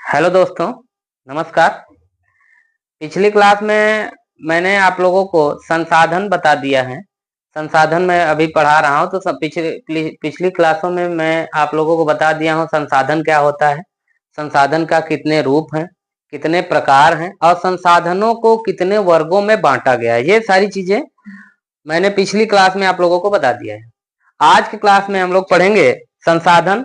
Hello दोस्तों, नमस्कार। पिछली क्लास में मैंने आप लोगों को संसाधन बता दिया है। संसाधन मैं अभी पढ़ा रहा हूँ, तो पिछली क्लासों में मैं आप लोगों को बता दिया हूँ संसाधन क्या होता है, संसाधन का कितने रूप हैं, कितने प्रकार हैं और संसाधनों को कितने वर्गों में बांटा गया है। ये सारी चीजें मैंने पिछली क्लास में आप लोगों को बता दिया है। आज की क्लास में हम लोग पढ़ेंगे संसाधन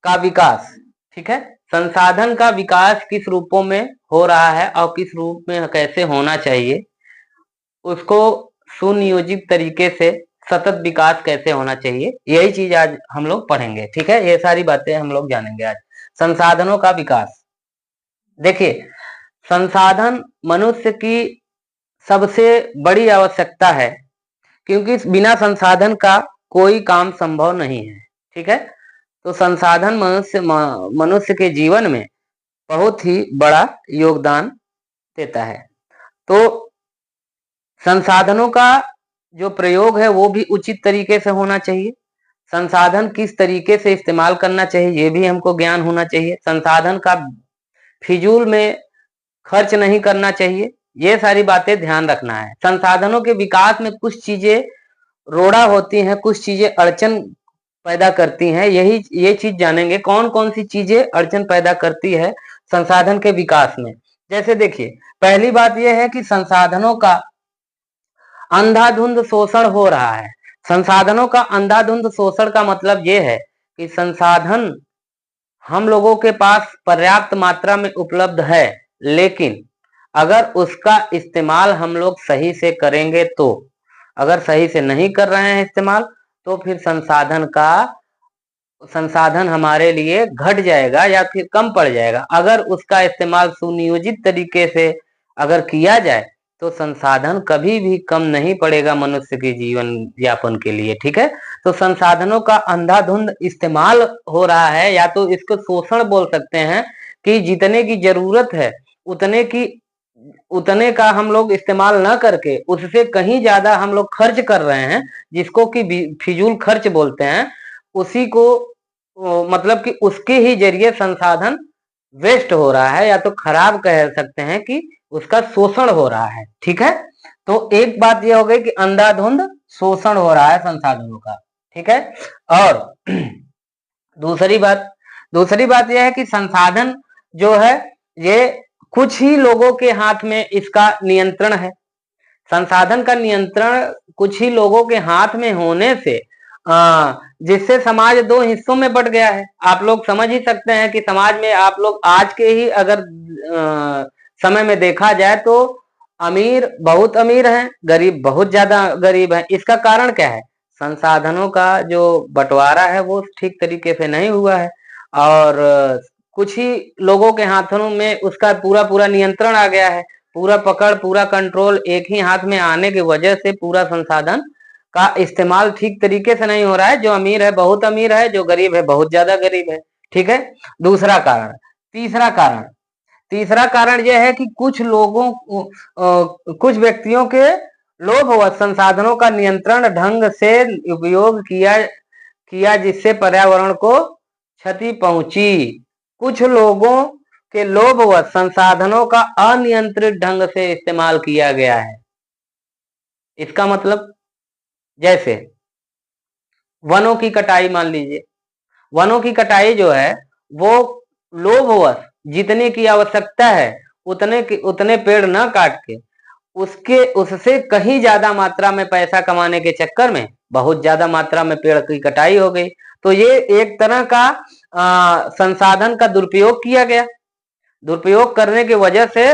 का विकास। ठीक है, संसाधन का विकास किस रूपों में हो रहा है और किस रूप में कैसे होना चाहिए, उसको सुनियोजित तरीके से सतत विकास कैसे होना चाहिए, यही चीज आज हम लोग पढ़ेंगे। ठीक है, ये सारी बातें हम लोग जानेंगे आज। संसाधनों का विकास। देखिए, संसाधन मनुष्य की सबसे बड़ी आवश्यकता है, क्योंकि बिना संसाधन का कोई काम संभव नहीं है। ठीक है, तो संसाधन मनुष्य के जीवन में बहुत ही बड़ा योगदान देता है। तो संसाधनों का जो प्रयोग है वो भी उचित तरीके से होना चाहिए। संसाधन किस तरीके से इस्तेमाल करना चाहिए ये भी हमको ज्ञान होना चाहिए। संसाधन का फिजूल में खर्च नहीं करना चाहिए, ये सारी बातें ध्यान रखना है। संसाधनों के विकास में कुछ चीजें रोड़ा होती हैं, कुछ चीजें अड़चन पैदा करती हैं। ये चीज जानेंगे कौन कौन सी चीजें अड़चन पैदा करती है संसाधन के विकास में। जैसे देखिए, पहली बात यह है कि संसाधनों का अंधाधुंध शोषण हो रहा है। संसाधनों का अंधाधुंध शोषण का मतलब यह है कि संसाधन हम लोगों के पास पर्याप्त मात्रा में उपलब्ध है, लेकिन अगर उसका इस्तेमाल हम लोग सही से करेंगे तो, अगर सही से नहीं कर रहे हैं इस्तेमाल, तो फिर संसाधन हमारे लिए घट जाएगा या फिर कम पड़ जाएगा। अगर उसका इस्तेमाल सुनियोजित तरीके से अगर किया जाए तो संसाधन कभी भी कम नहीं पड़ेगा मनुष्य के जीवन यापन के लिए। ठीक है, तो संसाधनों का अंधाधुंध इस्तेमाल हो रहा है, या तो इसको शोषण बोल सकते हैं कि जितने की जरूरत है उतने का हम लोग इस्तेमाल न करके उससे कहीं ज्यादा हम लोग खर्च कर रहे हैं, जिसको कि फिजूल खर्च बोलते हैं। उसी को मतलब कि उसके ही जरिए संसाधन वेस्ट हो रहा है, या तो खराब कह सकते हैं कि उसका शोषण हो रहा है। ठीक है, तो एक बात यह हो गई कि अंधाधुंध शोषण हो रहा है संसाधनों का। ठीक है, और दूसरी बात यह है कि संसाधन जो है ये कुछ ही लोगों के हाथ में इसका नियंत्रण है। संसाधन का नियंत्रण कुछ ही लोगों के हाथ में होने से जिससे समाज दो हिस्सों में बट गया है। आप लोग समझ ही सकते हैं कि समाज में आप लोग आज के ही अगर समय में देखा जाए तो अमीर बहुत अमीर हैं, गरीब बहुत ज्यादा गरीब हैं। इसका कारण क्या है? संसाधनों का जो बंटवारा है वो ठीक तरीके से नहीं हुआ है, और कुछ ही लोगों के हाथों में उसका पूरा नियंत्रण आ गया है। पूरा पकड़, पूरा कंट्रोल एक ही हाथ में आने की वजह से पूरा संसाधन का इस्तेमाल ठीक तरीके से नहीं हो रहा है। जो अमीर है बहुत अमीर है, जो गरीब है बहुत ज्यादा गरीब है। ठीक है, दूसरा कारण। तीसरा कारण यह है कि कुछ व्यक्तियों के लोभ व संसाधनों का नियंत्रण ढंग से उपयोग किया जिससे पर्यावरण को क्षति पहुंची। कुछ लोगों के लोभ व संसाधनों का अनियंत्रित ढंग से इस्तेमाल किया गया है। इसका मतलब, जैसे वनों की कटाई मान लीजिए। वनों की कटाई जो है वो लोभवश जितने की आवश्यकता है उतने पेड़ न काट के उससे कहीं ज्यादा मात्रा में पैसा कमाने के चक्कर में बहुत ज्यादा मात्रा में पेड़ की कटाई हो गई। तो ये एक तरह का संसाधन का दुरुपयोग किया गया। दुरुपयोग करने की वजह से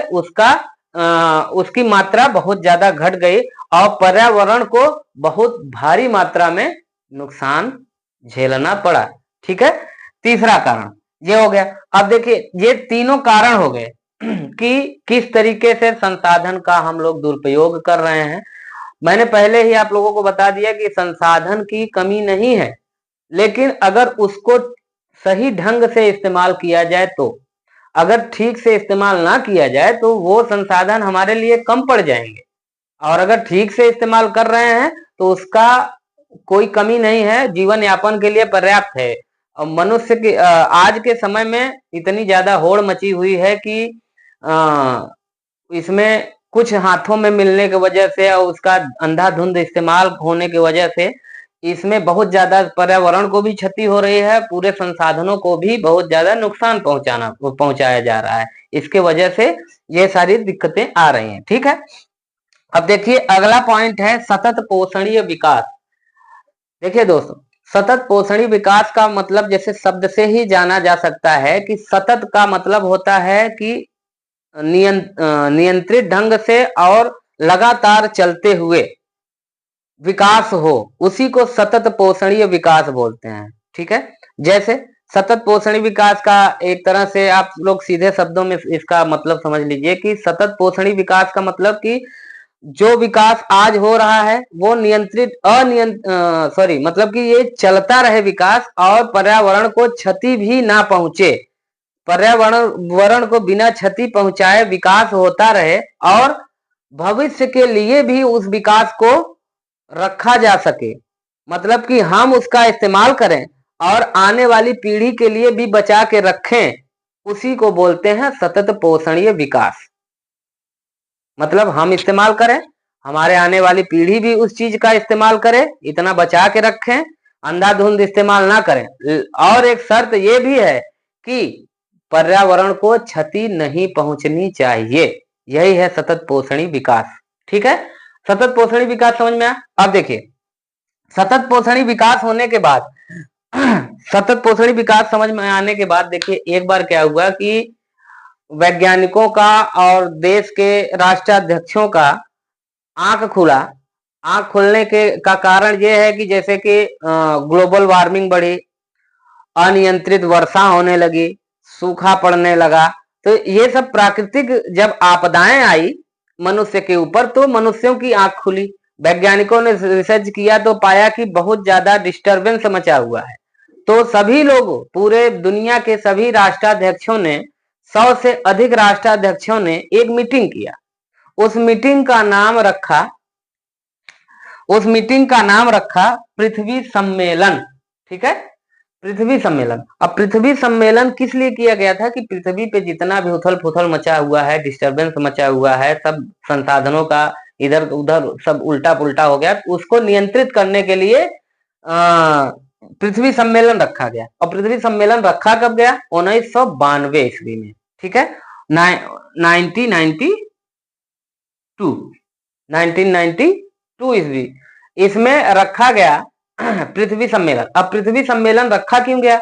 उसकी मात्रा बहुत ज्यादा घट गई और पर्यावरण को बहुत भारी मात्रा में नुकसान झेलना पड़ा। ठीक है, तीसरा कारण ये हो गया। अब देखिए, ये तीनों कारण हो गए कि किस तरीके से संसाधन का हम लोग दुरुपयोग कर रहे हैं। मैंने पहले ही आप लोगों को बता दिया कि संसाधन की कमी नहीं है, लेकिन अगर उसको सही ढंग से इस्तेमाल किया जाए तो, अगर ठीक से इस्तेमाल ना किया जाए तो वो संसाधन हमारे लिए कम पड़ जाएंगे, और अगर ठीक से इस्तेमाल कर रहे हैं तो उसका कोई कमी नहीं है, जीवन यापन के लिए पर्याप्त है। और मनुष्य की आज के समय में इतनी ज्यादा होड़ मची हुई है कि इसमें कुछ हाथों में मिलने की वजह से और उसका अंधाधुंध इस्तेमाल होने की वजह से इसमें बहुत ज्यादा पर्यावरण को भी क्षति हो रही है, पूरे संसाधनों को भी बहुत ज्यादा नुकसान पहुंचाया जा रहा है। इसके वजह से ये सारी दिक्कतें आ रही हैं। ठीक है, अब देखिए अगला पॉइंट है सतत पोषणीय विकास। देखिए दोस्तों, सतत पोषणीय विकास का मतलब जैसे शब्द से ही जाना जा सकता है कि सतत का मतलब होता है कि नियंत्रित ढंग से और लगातार चलते हुए विकास हो, उसी को सतत पोषणीय विकास बोलते हैं। ठीक है, जैसे सतत पोषणीय विकास का एक तरह से आप लोग सीधे शब्दों में इसका मतलब समझ लीजिए कि सतत पोषणीय विकास का मतलब कि जो विकास आज हो रहा है वो मतलब कि ये चलता रहे विकास और पर्यावरण को क्षति भी ना पहुंचे, पर्यावरण को बिना क्षति पहुंचाए विकास होता रहे और भविष्य के लिए भी उस विकास को रखा जा सके, मतलब कि हम उसका इस्तेमाल करें और आने वाली पीढ़ी के लिए भी बचा के रखें, उसी को बोलते हैं सतत पोषणीय विकास। मतलब हम इस्तेमाल करें, हमारे आने वाली पीढ़ी भी उस चीज का इस्तेमाल करे, इतना बचा के रखें, अंधाधुंध इस्तेमाल ना करें। और एक शर्त ये भी है कि पर्यावरण को क्षति नहीं पहुंचनी चाहिए। यही है सतत पोषणीय विकास। ठीक है, सतत पोषणीय विकास समझ में आया। अब देखिए सतत पोषणीय विकास होने के बाद सतत पोषणीय विकास समझ में आने के बाद देखिए एक बार क्या हुआ कि वैज्ञानिकों का और देश के राष्ट्राध्यक्षों का आंख खुला। आंख खुलने के का कारण यह है कि जैसे कि ग्लोबल वार्मिंग बढ़ी, अनियंत्रित वर्षा होने लगी, सूखा पड़ने लगा, तो ये सब प्राकृतिक जब आपदाएं आई मनुष्य के ऊपर तो मनुष्यों की आंख खुली। वैज्ञानिकों ने रिसर्च किया तो पाया कि बहुत ज्यादा डिस्टरबेंस मचा हुआ है। तो सभी लोग, पूरे दुनिया के सभी राष्ट्राध्यक्षों ने, 100 से अधिक राष्ट्राध्यक्षों ने एक मीटिंग किया। उस मीटिंग का नाम रखा पृथ्वी सम्मेलन। ठीक है, पृथ्वी सम्मेलन। अब पृथ्वी सम्मेलन किस लिए किया गया था कि पृथ्वी पे जितना भी उथल पुथल मचा हुआ है, डिस्टरबेंस मचा हुआ है, सब संसाधनों का इधर उधर सब उल्टा पुल्टा हो गया, उसको नियंत्रित करने के लिए पृथ्वी सम्मेलन रखा गया। और पृथ्वी सम्मेलन रखा कब गया? 1992 ईस्वी में। ठीक है, 1992 ईस्वी इसमें रखा गया पृथ्वी सम्मेलन। अब पृथ्वी सम्मेलन रखा क्यों गया?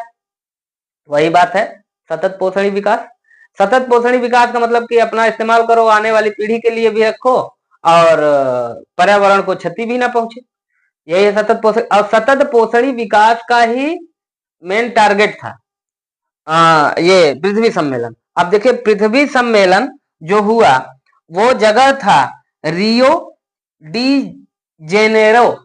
वही बात है, सतत पोषणीय विकास। सतत पोषणीय विकास का मतलब कि अपना इस्तेमाल करो, आने वाली पीढ़ी के लिए भी रखो और पर्यावरण को क्षति भी ना पहुंचे। यही है सतत पोषण। और सतत पोषणीय विकास का ही मेन टारगेट था ये पृथ्वी सम्मेलन। अब देखिए पृथ्वी सम्मेलन जो हुआ वो जगह था रियो डी जेनेरो,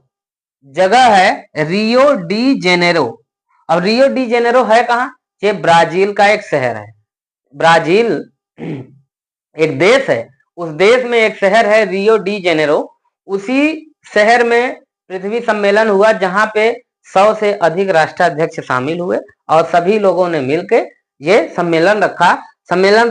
जगह है रियो डी जेनेरो। अब रियो डी जेनेरो है कहाँ? ये ब्राजील का एक शहर है। ब्राजील एक देश है, उस देश में एक शहर है रियो डी जेनेरो। उसी शहर में पृथ्वी सम्मेलन हुआ जहां पे 100 से अधिक राष्ट्राध्यक्ष शामिल हुए और सभी लोगों ने मिलकर ये सम्मेलन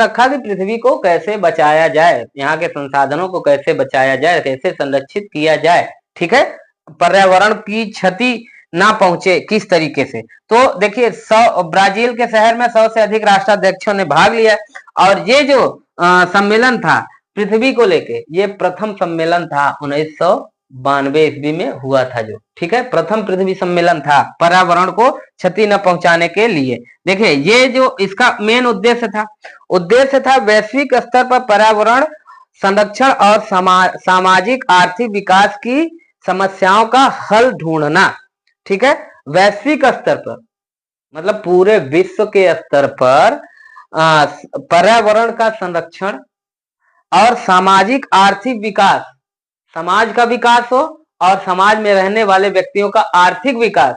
रखा कि पृथ्वी को कैसे बचाया जाए, यहाँ के संसाधनों को कैसे बचाया जाए, कैसे संरक्षित किया जाए। ठीक है, पर्यावरण की क्षति ना पहुंचे किस तरीके से। तो देखिए ब्राजील के शहर में 100 से अधिक राष्ट्राध्यक्षों ने भाग लिया और ये जो सम्मेलन था पृथ्वी को लेके, ये प्रथम सम्मेलन था 1992 ईस्वी में हुआ था जो। ठीक है, प्रथम पृथ्वी सम्मेलन था पर्यावरण को क्षति न पहुंचाने के लिए। देखिए ये जो इसका मेन उद्देश्य था वैश्विक स्तर पर पर्यावरण संरक्षण और सामाजिक आर्थिक विकास की समस्याओं का हल ढूंढना। ठीक है, वैश्विक स्तर पर मतलब पूरे विश्व के स्तर पर पर्यावरण का संरक्षण और सामाजिक आर्थिक विकास, समाज का विकास हो और समाज में रहने वाले व्यक्तियों का आर्थिक विकास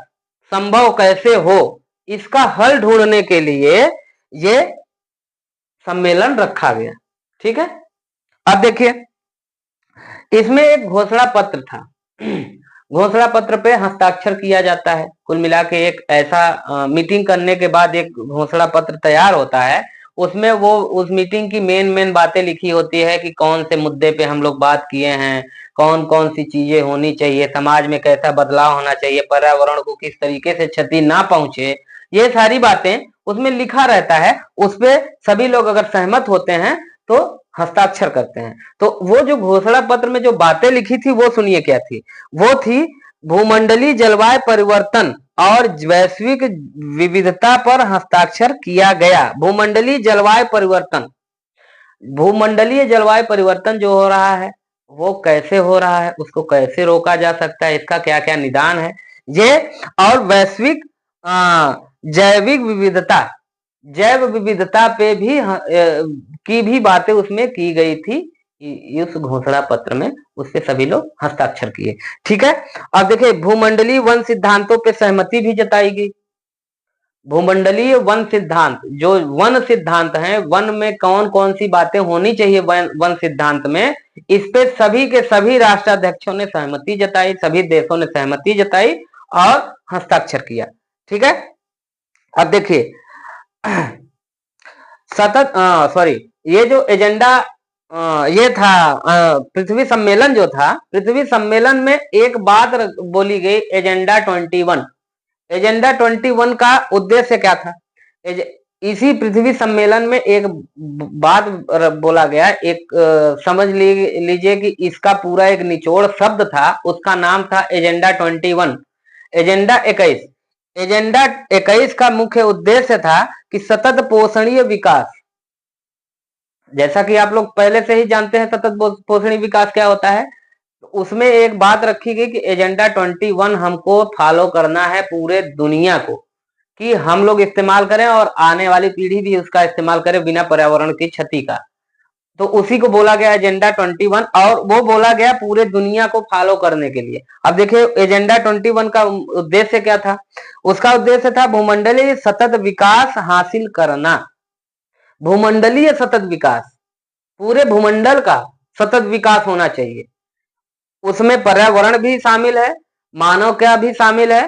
संभव कैसे हो, इसका हल ढूंढने के लिए ये सम्मेलन रखा गया। ठीक है, अब देखिए इसमें एक घोषणा पत्र था। घोषणा पत्र पे हस्ताक्षर किया जाता है। कुल मिला के एक ऐसा मीटिंग करने के बाद एक घोषणा पत्र तैयार होता है। उसमें वो उस मीटिंग की मेन बातें लिखी होती है कि कौन से मुद्दे पे हम लोग बात किए हैं, कौन कौन सी चीजें होनी चाहिए, समाज में कैसा बदलाव होना चाहिए, पर्यावरण को किस तरीके से क्षति ना पहुंचे, ये सारी बातें उसमें लिखा रहता है। उस पे सभी लोग अगर सहमत होते हैं तो हस्ताक्षर करते हैं। तो वो जो घोषणा पत्र में जो बातें लिखी थी वो सुनिए क्या थी। वो थी भूमंडलीय जलवायु परिवर्तन और वैश्विक विविधता पर हस्ताक्षर किया गया। भूमंडलीय जलवायु परिवर्तन, भूमंडलीय जलवायु परिवर्तन जो हो रहा है वो कैसे हो रहा है, उसको कैसे रोका जा सकता है, इसका क्या क्या निदान है ये, और वैश्विक जैविक विविधता, जैव विविधता पे भी की भी बातें उसमें की गई थी इस घोषणा पत्र में। उससे सभी लोग हस्ताक्षर किए। ठीक है। अब देखिए भूमंडलीय वन सिद्धांतों पे सहमति भी जताई गई। भूमंडलीय वन सिद्धांत, जो वन सिद्धांत है, वन में कौन कौन सी बातें होनी चाहिए वन सिद्धांत में, इस पे सभी के सभी राष्ट्राध्यक्षों ने सहमति जताई, सभी देशों ने सहमति जताई और हस्ताक्षर किया। ठीक है। अब देखिए सॉरी, ये जो एजेंडा ये था पृथ्वी सम्मेलन जो था, पृथ्वी सम्मेलन में एक बात बोली गई, एजेंडा 21। एजेंडा 21 का उद्देश्य क्या था? इसी पृथ्वी सम्मेलन में एक बात बोला गया, एक समझ लीजिए कि इसका पूरा एक निचोड़ शब्द था, उसका नाम था एजेंडा 21, एजेंडा 21। एजेंडा 21 का मुख्य उद्देश्य था कि सतत पोषणीय विकास, जैसा कि आप लोग पहले से ही जानते हैं सतत पोषणीय विकास क्या होता है। उसमें एक बात रखी गई कि एजेंडा 21 हमको फॉलो करना है पूरे दुनिया को, कि हम लोग इस्तेमाल करें और आने वाली पीढ़ी भी उसका इस्तेमाल करे बिना पर्यावरण की क्षति का। तो उसी को बोला गया एजेंडा 21, और वो बोला गया पूरे दुनिया को फॉलो करने के लिए। अब देखिए एजेंडा 21 का उद्देश्य क्या था? उसका उद्देश्य था भूमंडलीय सतत विकास हासिल करना। भूमंडलीय सतत विकास, पूरे भूमंडल का सतत विकास होना चाहिए। उसमें पर्यावरण भी शामिल है, मानव का भी शामिल है,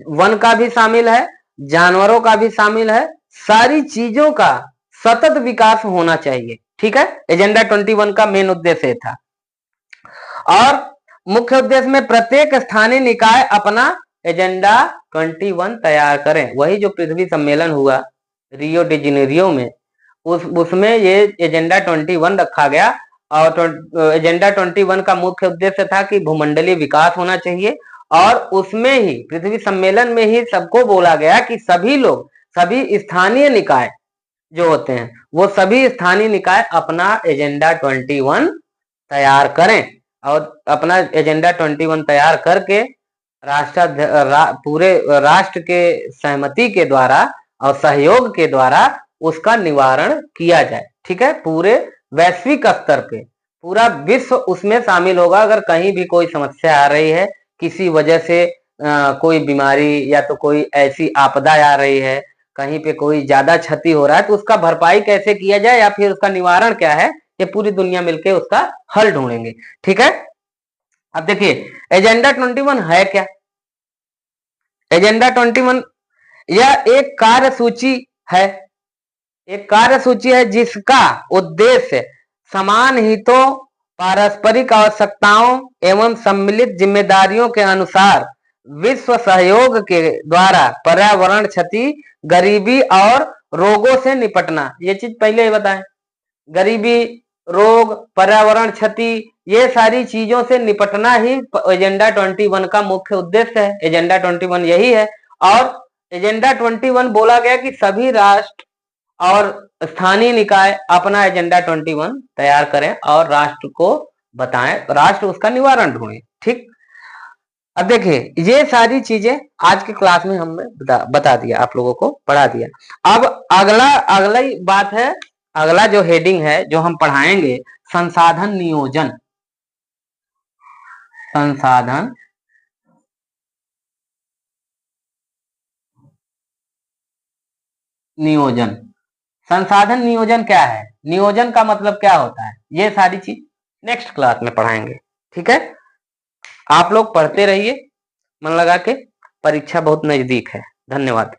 वन का भी शामिल है, जानवरों का भी शामिल है, सारी चीजों का सतत विकास होना चाहिए। ठीक है। एजेंडा 21 का मेन उद्देश्य था। और मुख्य उद्देश्य में प्रत्येक स्थानीय निकाय अपना एजेंडा 21 तैयार करें। वही जो पृथ्वी सम्मेलन हुआ रियो डी जेनेरियो में, उसमें ये एजेंडा 21 रखा गया। और एजेंडा 21 का मुख्य उद्देश्य था कि भूमंडलीय विकास होना चाहिए, और उसमें ही पृथ्वी सम्मेलन में ही सबको बोला गया कि सभी लोग, सभी स्थानीय निकाय जो होते हैं, वो सभी स्थानीय निकाय अपना एजेंडा 21 तैयार करें, और अपना एजेंडा 21 तैयार करके पूरे राष्ट्र के सहमति के द्वारा और सहयोग के द्वारा उसका निवारण किया जाए। ठीक है। पूरे वैश्विक स्तर पे पूरा विश्व उसमें शामिल होगा। अगर कहीं भी कोई समस्या आ रही है, किसी वजह से कोई बीमारी या तो कोई ऐसी आपदा आ रही है, कहीं पे कोई ज्यादा क्षति हो रहा है, तो उसका भरपाई कैसे किया जाए या फिर उसका निवारण क्या है, ये पूरी दुनिया मिलकर उसका हल ढूंढेंगे। ठीक है। अब देखिए एजेंडा 21 है क्या? एजेंडा 21 यह एक कार्यसूची है, एक कार्यसूची है जिसका उद्देश्य समान हितों, पारस्परिक आवश्यकताओं एवं सम्मिलित जिम्मेदारियों के अनुसार विश्व सहयोग के द्वारा पर्यावरण क्षति, गरीबी और रोगों से निपटना। ये चीज पहले ही बताएं, गरीबी, रोग, पर्यावरण क्षति, ये सारी चीजों से निपटना ही एजेंडा 21 का मुख्य उद्देश्य है। एजेंडा 21 यही है। और एजेंडा 21 बोला गया कि सभी राष्ट्र और स्थानीय निकाय अपना एजेंडा 21 तैयार करें और राष्ट्र को बताएं, राष्ट्र उसका निवारण ढूंढे। ठीक। अब देखिए ये सारी चीजें आज के क्लास में हमने बता दिया, आप लोगों को पढ़ा दिया। अब अगला बात है, अगला जो हेडिंग है जो हम पढ़ाएंगे, संसाधन नियोजन। संसाधन नियोजन। संसाधन नियोजन क्या है, नियोजन का मतलब क्या होता है, ये सारी चीज नेक्स्ट क्लास में पढ़ाएंगे। ठीक है। आप लोग पढ़ते रहिए मन लगा के, परीक्षा बहुत नजदीक है। धन्यवाद।